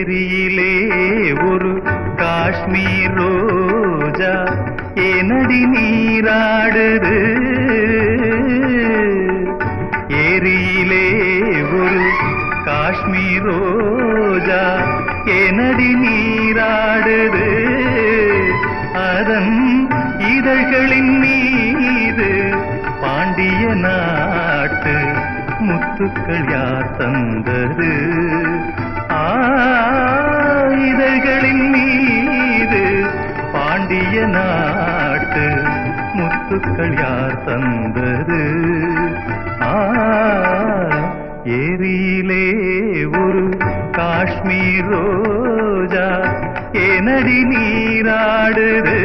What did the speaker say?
ஏரியிலே ஒரு காஷ்மீர் ரோஜா ஏனடி நீராடுது. ஏரியிலே ஒரு காஷ்மீர் ரோஜா ஏனடி நீராடுது. அதன் இதழ்களின் மீது பாண்டிய நாட்டு முத்துக்கள் யார் தந்தது? இதழ்களின் மீது பாண்டிய நாட்டு முத்துக்கள் யார் தந்தது? ஏரியிலே ஒரு காஷ்மீர் ரோஜா ஏனடி நீராடுது.